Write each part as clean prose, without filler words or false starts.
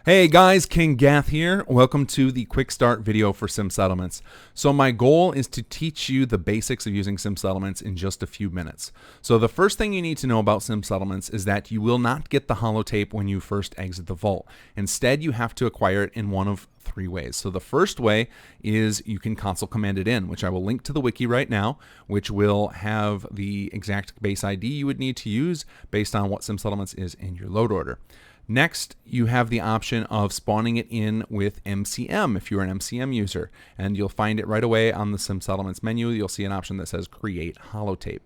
Hey guys, kinggath here. Welcome to the quick start video for Sim Settlements. So my goal is to teach you the basics of using Sim Settlements in just a few minutes. So the first thing you need to know about Sim Settlements is that you will not get the holotape when you first exit the vault. Instead, you have to acquire it in one of three ways. So the first way is you can console command it in, which I will link to the wiki right now, which will have the exact base ID you would need to use based on what Sim Settlements is in your load order. Next, you have the option of spawning it in with MCM if you're an MCM user, and you'll find it right away on the Sim Settlements menu. You'll see an option that says Create Holotape.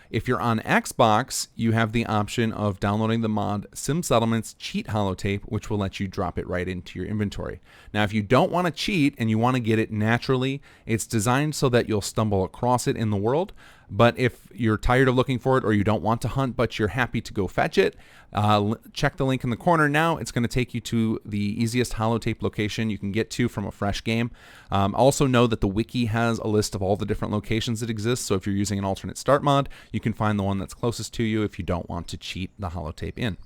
If you're on Xbox, you have the option of downloading the mod Sim Settlements Cheat Holotape, which will let you drop it right into your inventory. Now, if you don't want to cheat and you want to get it naturally, it's designed so that you'll stumble across it in the world. But if you're tired of looking for it or you don't want to hunt, but you're happy to go fetch it, check the link in the corner now. It's going to take you to the easiest holotape location you can get to from a fresh game. Also know that the wiki has a list of all the different locations that exist. So if you're using an alternate start mod, you can find the one that's closest to you if you don't want to cheat the holotape in.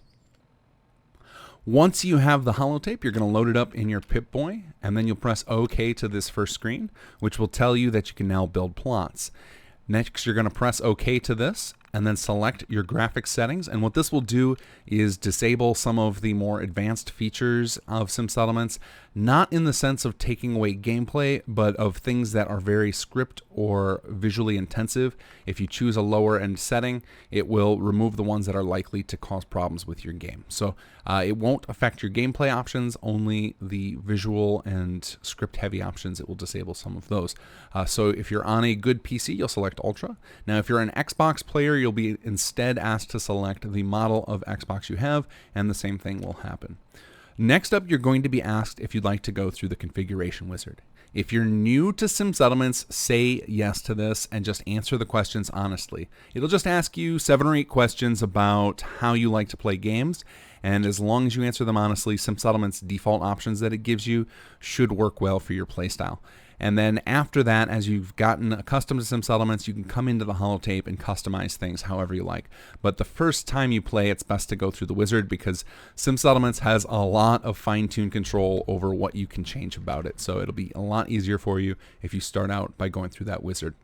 Once you have the holotape, you're going to load it up in your Pip-Boy, and then you'll press OK to this first screen, which will tell you that you can now build plots. Next, you're going to press OK to this and then select your graphics settings. And what this will do is disable some of the more advanced features of Sim Settlements, not in the sense of taking away gameplay, but of things that are very script or visually intensive. If you choose a lower end setting, it will remove the ones that are likely to cause problems with your game. So it won't affect your gameplay options, only the visual and script heavy options. It will disable some of those. So if you're on a good PC, you'll select Ultra. Now, if you're an Xbox player, you'll be instead asked to select the model of Xbox you have, and the same thing will happen. Next up, you're going to be asked if you'd like to go through the configuration wizard. If you're new to Sim Settlements, say yes to this and just answer the questions honestly. It'll just ask you 7 or 8 questions about how you like to play games, and as long as you answer them honestly, Sim Settlements' default options that it gives you should work well for your playstyle. And then after that, as you've gotten accustomed to Sim Settlements, you can come into the holotape and customize things however you like. But the first time you play, it's best to go through the wizard because Sim Settlements has a lot of fine-tuned control over what you can change about it. So it'll be a lot easier for you if you start out by going through that wizard.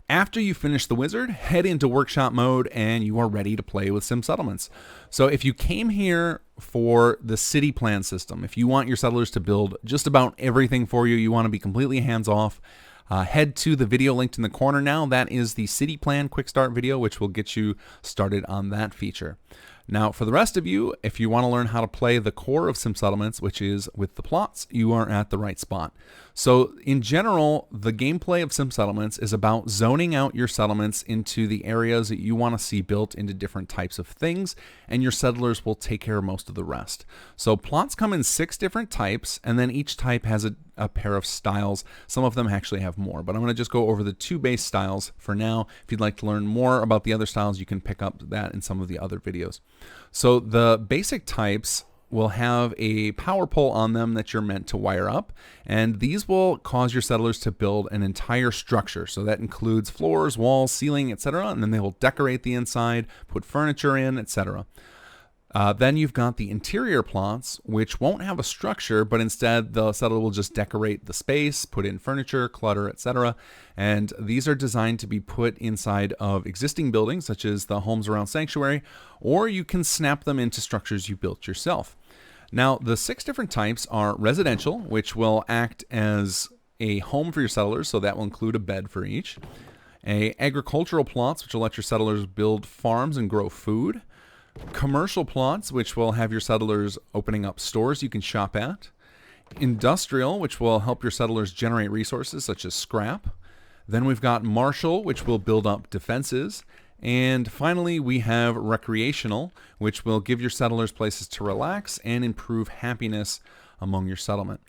After you finish the wizard, head into workshop mode and you are ready to play with Sim Settlements. So if you came here for the city plan system, if you want your settlers to build just about everything for you, you want to be completely hands-off, head to the video linked in the corner now. That is the city plan quick start video, which will get you started on that feature. Now, for the rest of you, if you want to learn how to play the core of Sim Settlements, which is with the plots, you are at the right spot. So in general, the gameplay of Sim Settlements is about zoning out your settlements into the areas that you want to see built into different types of things, and your settlers will take care of most of the rest. So plots come in 6 different types, and then each type has a pair of styles. Some of them actually have more, but I'm going to just go over the 2 base styles for now. If you'd like to learn more about the other styles, you can pick up that in some of the other videos. So the basic types will have a power pole on them that you're meant to wire up, and these will cause your settlers to build an entire structure. So that includes floors, walls, ceiling, etc., and then they will decorate the inside, put furniture in, etc. Then you've got the interior plots, which won't have a structure, but instead the settler will just decorate the space, put in furniture, clutter, etc. And these are designed to be put inside of existing buildings, such as the homes around Sanctuary, or you can snap them into structures you built yourself. Now, the 6 different types are residential, which will act as a home for your settlers, so that will include a bed for each. Agricultural plots, which will let your settlers build farms and grow food. Commercial plots, which will have your settlers opening up stores you can shop at. Industrial, which will help your settlers generate resources such as scrap. Then we've got martial, which will build up defenses. And finally, we have recreational, which will give your settlers places to relax and improve happiness among your settlement.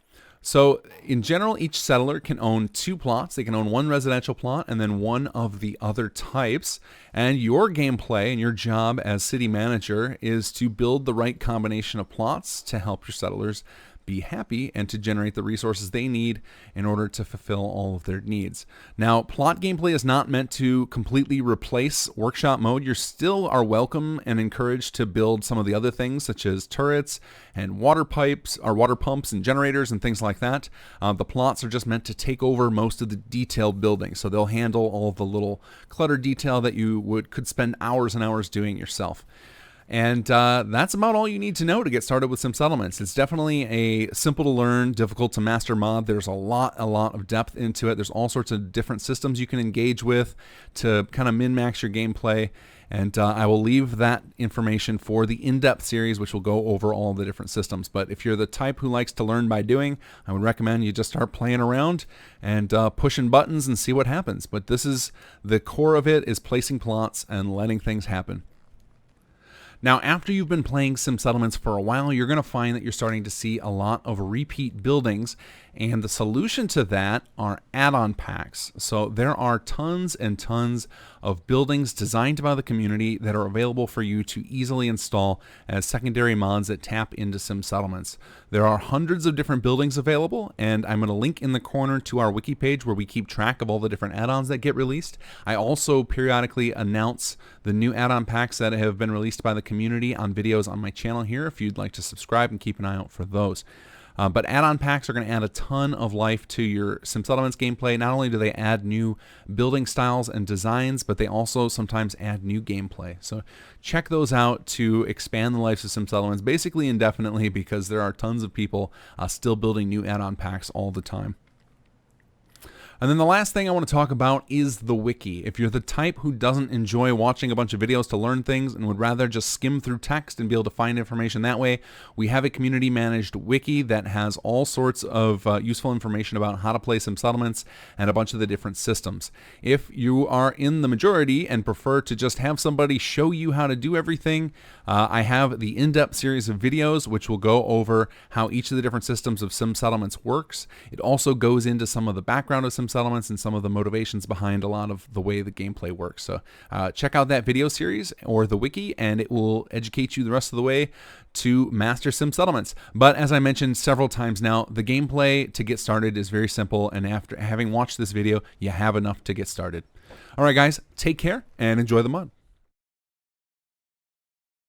So in general, each settler can own 2 plots. They can own 1 residential plot and then 1 of the other types. And your gameplay and your job as city manager is to build the right combination of plots to help your settlers be happy and to generate the resources they need in order to fulfill all of their needs. Now, plot gameplay is not meant to completely replace workshop mode. You still are welcome and encouraged to build some of the other things, such as turrets and water pipes or water pumps and generators and things like that. The plots are just meant to take over most of the detailed building, so they'll handle all of the little clutter detail that you could spend hours and hours doing yourself. And that's about all you need to know to get started with Sim Settlements. It's definitely a simple to learn, difficult to master mod. There's a lot of depth into it. There's all sorts of different systems you can engage with to kind of min-max your gameplay. And I will leave that information for the in-depth series, which will go over all the different systems. But if you're the type who likes to learn by doing, I would recommend you just start playing around and pushing buttons and see what happens. But this is the core of it, is placing plots and letting things happen. Now, after you've been playing Sim Settlements for a while, you're going to find that you're starting to see a lot of repeat buildings, and the solution to that are add-on packs. So there are tons and tons of buildings designed by the community that are available for you to easily install as secondary mods that tap into Sim Settlements. There are hundreds of different buildings available, and I'm going to link in the corner to our wiki page where we keep track of all the different add-ons that get released. I also periodically announce the new add-on packs that have been released by the community on videos on my channel here if you'd like to subscribe and keep an eye out for those. But add-on packs are going to add a ton of life to your Sim Settlements gameplay. Not only do they add new building styles and designs, but they also sometimes add new gameplay. So check those out to expand the lives of Sim Settlements basically indefinitely, because there are tons of people still building new add-on packs all the time. And then the last thing I want to talk about is the wiki. If you're the type who doesn't enjoy watching a bunch of videos to learn things and would rather just skim through text and be able to find information that way, we have a community managed wiki that has all sorts of useful information about how to play Sim Settlements and a bunch of the different systems. If you are in the majority and prefer to just have somebody show you how to do everything, I have the in-depth series of videos which will go over how each of the different systems of Sim Settlements works. It also goes into some of the background of Sim Settlements and some of the motivations behind a lot of the way the gameplay works. So check out that video series or the wiki, and it will educate you the rest of the way to master Sim Settlements. But as I mentioned several times now, the gameplay to get started is very simple, and after having watched this video, you have enough to get started. All right, guys, take care and enjoy the mod.